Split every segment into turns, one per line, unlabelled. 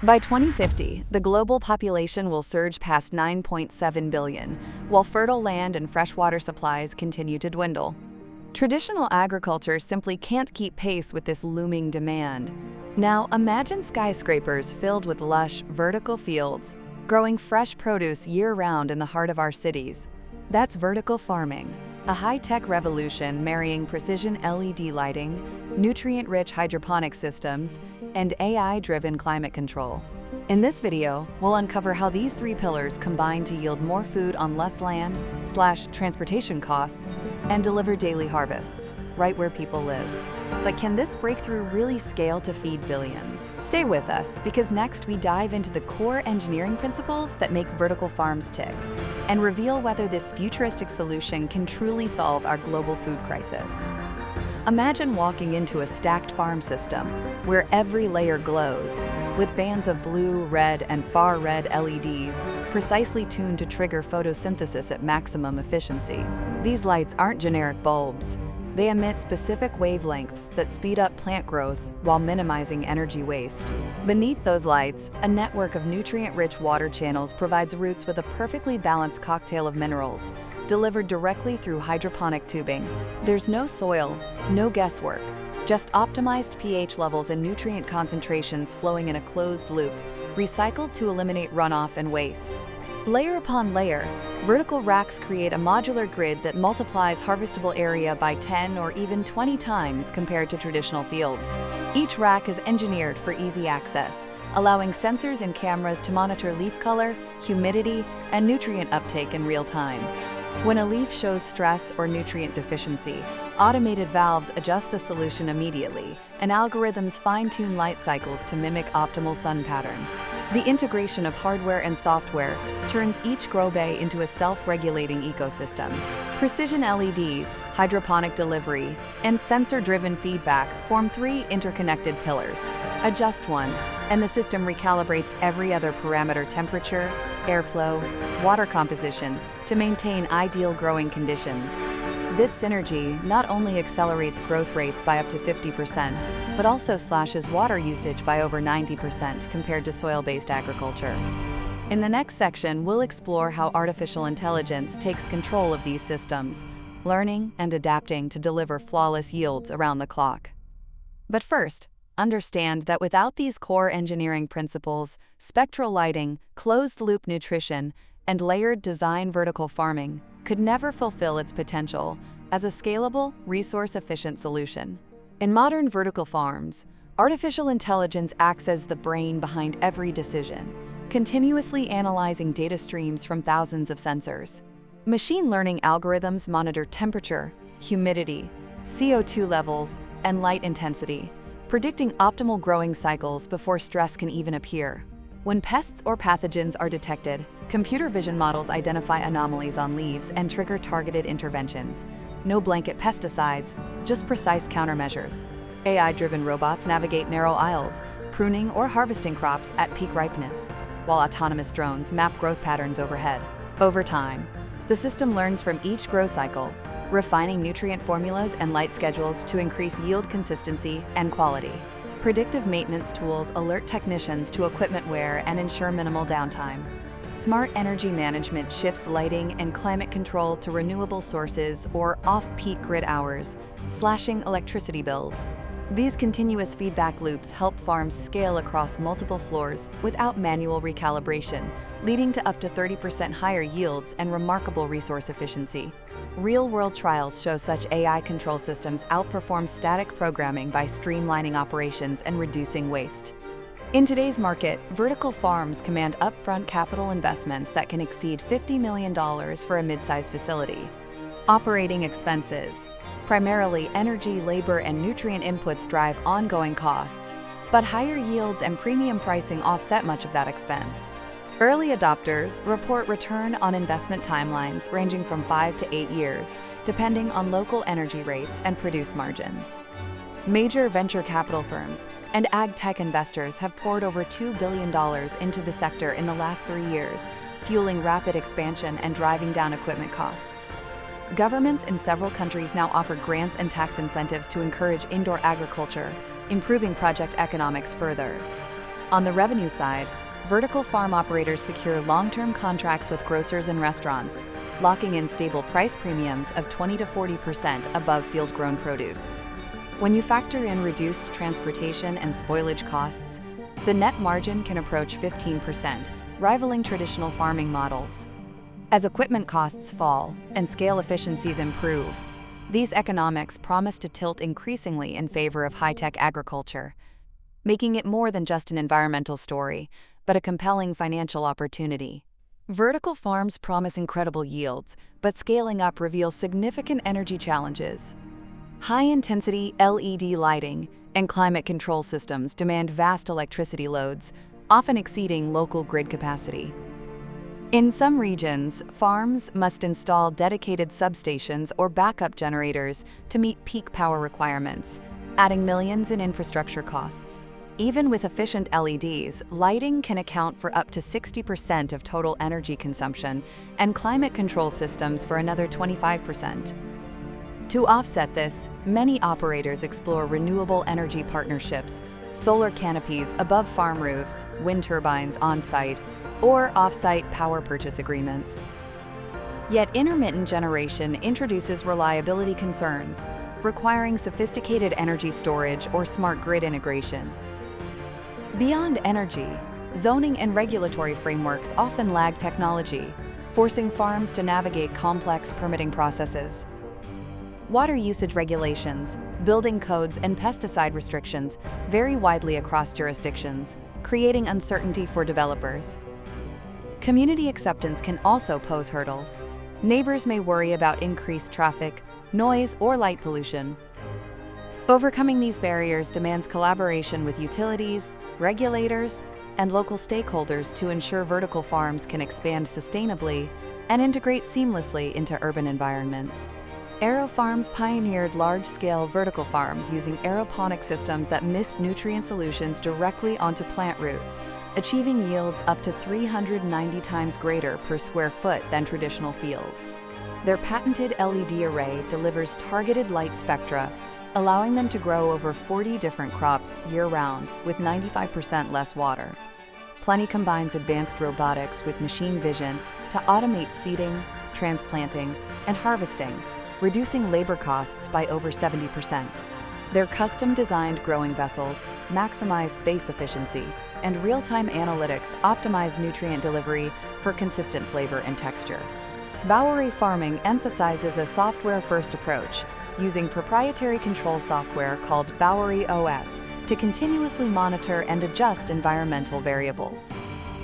By 2050, the global population will surge past 9.7 billion, while fertile land and freshwater supplies continue to dwindle. Traditional agriculture simply can't keep pace with this looming demand. Now, imagine skyscrapers filled with lush, vertical fields, growing fresh produce year-round in the heart of our cities. That's vertical farming, a high-tech revolution marrying precision LED lighting, nutrient-rich hydroponic systems, and AI-driven climate control. In this video, we'll uncover how these three pillars combine to yield more food on less land, slash transportation costs, and deliver daily harvests, right where people live. But can this breakthrough really scale to feed billions? Stay with us, because next we dive into the core engineering principles that make vertical farms tick, and reveal whether this futuristic solution can truly solve our global food crisis. Imagine walking into a stacked farm system where every layer glows, with bands of blue, red, and far red LEDs precisely tuned to trigger photosynthesis at maximum efficiency. These lights aren't generic bulbs. They emit specific wavelengths that speed up plant growth while minimizing energy waste. Beneath those lights, a network of nutrient-rich water channels provides roots with a perfectly balanced cocktail of minerals, delivered directly through hydroponic tubing. There's no soil, no guesswork, just optimized pH levels and nutrient concentrations flowing in a closed loop, recycled to eliminate runoff and waste. Layer upon layer, vertical racks create a modular grid that multiplies harvestable area by 10 or even 20 times compared to traditional fields. Each rack is engineered for easy access, allowing sensors and cameras to monitor leaf color, humidity, and nutrient uptake in real time. When a leaf shows stress or nutrient deficiency, automated valves adjust the solution immediately, and algorithms fine-tune light cycles to mimic optimal sun patterns. The integration of hardware and software turns each grow bay into a self-regulating ecosystem. Precision LEDs, hydroponic delivery, and sensor-driven feedback form three interconnected pillars. Adjust one, and the system recalibrates every other parameter: temperature, airflow, water composition, to maintain ideal growing conditions. This synergy not only accelerates growth rates by up to 50%, but also slashes water usage by over 90% compared to soil-based agriculture. In the next section, we'll explore how artificial intelligence takes control of these systems, learning and adapting to deliver flawless yields around the clock. But first, understand that without these core engineering principles, spectral lighting, closed-loop nutrition, and layered design vertical farming could never fulfill its potential as a scalable, resource-efficient solution. In modern vertical farms, artificial intelligence acts as the brain behind every decision, continuously analyzing data streams from thousands of sensors. Machine learning algorithms monitor temperature, humidity, CO2 levels, and light intensity, predicting optimal growing cycles before stress can even appear. When pests or pathogens are detected, computer vision models identify anomalies on leaves and trigger targeted interventions. No blanket pesticides, just precise countermeasures. AI-driven robots navigate narrow aisles, pruning or harvesting crops at peak ripeness, while autonomous drones map growth patterns overhead. Over time, the system learns from each grow cycle, refining nutrient formulas and light schedules to increase yield consistency and quality. Predictive maintenance tools alert technicians to equipment wear and ensure minimal downtime. Smart energy management shifts lighting and climate control to renewable sources or off-peak grid hours, slashing electricity bills. These continuous feedback loops help farms scale across multiple floors without manual recalibration, leading to up to 30% higher yields and remarkable resource efficiency. Real-world trials show such AI control systems outperform static programming by streamlining operations and reducing waste. In today's market, vertical farms command upfront capital investments that can exceed $50 million for a mid-sized facility. Operating expenses, primarily energy, labor, and nutrient inputs, drive ongoing costs, but higher yields and premium pricing offset much of that expense. Early adopters report return on investment timelines ranging from 5 to 8 years, depending on local energy rates and produce margins. Major venture capital firms and ag tech investors have poured over $2 billion into the sector in the last 3 years, fueling rapid expansion and driving down equipment costs. Governments in several countries now offer grants and tax incentives to encourage indoor agriculture, improving project economics further. On the revenue side, vertical farm operators secure long-term contracts with grocers and restaurants, locking in stable price premiums of 20 to 40% above field-grown produce. When you factor in reduced transportation and spoilage costs, the net margin can approach 15%, rivaling traditional farming models. As equipment costs fall and scale efficiencies improve, these economics promise to tilt increasingly in favor of high-tech agriculture, making it more than just an environmental story, but a compelling financial opportunity. Vertical farms promise incredible yields, but scaling up reveals significant energy challenges. High-intensity LED lighting and climate control systems demand vast electricity loads, often exceeding local grid capacity. In some regions, farms must install dedicated substations or backup generators to meet peak power requirements, adding millions in infrastructure costs. Even with efficient LEDs, lighting can account for up to 60% of total energy consumption, and climate control systems for another 25%. To offset this, many operators explore renewable energy partnerships, solar canopies above farm roofs, wind turbines on-site, or off-site power purchase agreements. Yet intermittent generation introduces reliability concerns, requiring sophisticated energy storage or smart grid integration. Beyond energy, zoning and regulatory frameworks often lag technology, forcing farms to navigate complex permitting processes. Water usage regulations, building codes, and pesticide restrictions vary widely across jurisdictions, creating uncertainty for developers. Community acceptance can also pose hurdles. Neighbors may worry about increased traffic, noise, or light pollution. Overcoming these barriers demands collaboration with utilities, regulators, and local stakeholders to ensure vertical farms can expand sustainably and integrate seamlessly into urban environments. AeroFarms pioneered large-scale vertical farms using aeroponic systems that mist nutrient solutions directly onto plant roots, achieving yields up to 390 times greater per square foot than traditional fields. Their patented LED array delivers targeted light spectra, allowing them to grow over 40 different crops year-round with 95% less water. Plenty combines advanced robotics with machine vision to automate seeding, transplanting, and harvesting, reducing labor costs by over 70%. Their custom-designed growing vessels maximize space efficiency, and real-time analytics optimize nutrient delivery for consistent flavor and texture. Bowery farming emphasizes a software-first approach, using proprietary control software called Bowery OS to continuously monitor and adjust environmental variables.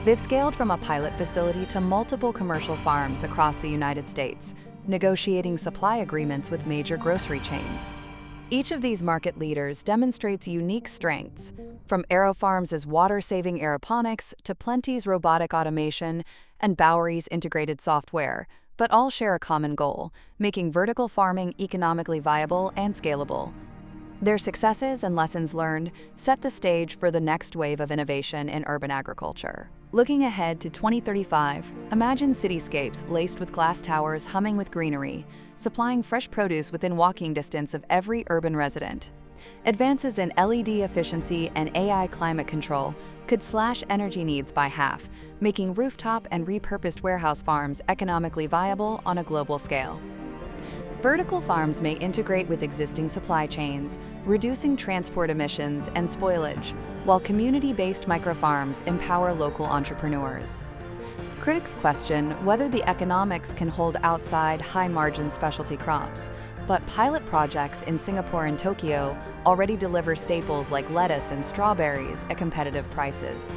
They've scaled from a pilot facility to multiple commercial farms across the United States, negotiating supply agreements with major grocery chains. Each of these market leaders demonstrates unique strengths, from AeroFarms' water-saving aeroponics to Plenty's robotic automation and Bowery's integrated software, but all share a common goal: making vertical farming economically viable and scalable. Their successes and lessons learned set the stage for the next wave of innovation in urban agriculture. Looking ahead to 2035, imagine cityscapes laced with glass towers humming with greenery, supplying fresh produce within walking distance of every urban resident. Advances in LED efficiency and AI climate control could slash energy needs by half, making rooftop and repurposed warehouse farms economically viable on a global scale. Vertical farms may integrate with existing supply chains, reducing transport emissions and spoilage, while community-based microfarms empower local entrepreneurs. Critics question whether the economics can hold outside high-margin specialty crops, but pilot projects in Singapore and Tokyo already deliver staples like lettuce and strawberries at competitive prices.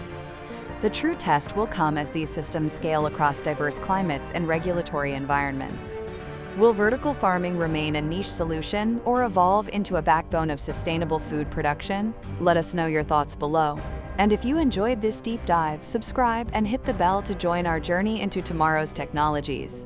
The true test will come as these systems scale across diverse climates and regulatory environments. Will vertical farming remain a niche solution or evolve into a backbone of sustainable food production? Let us know your thoughts below. And if you enjoyed this deep dive, subscribe and hit the bell to join our journey into tomorrow's technologies.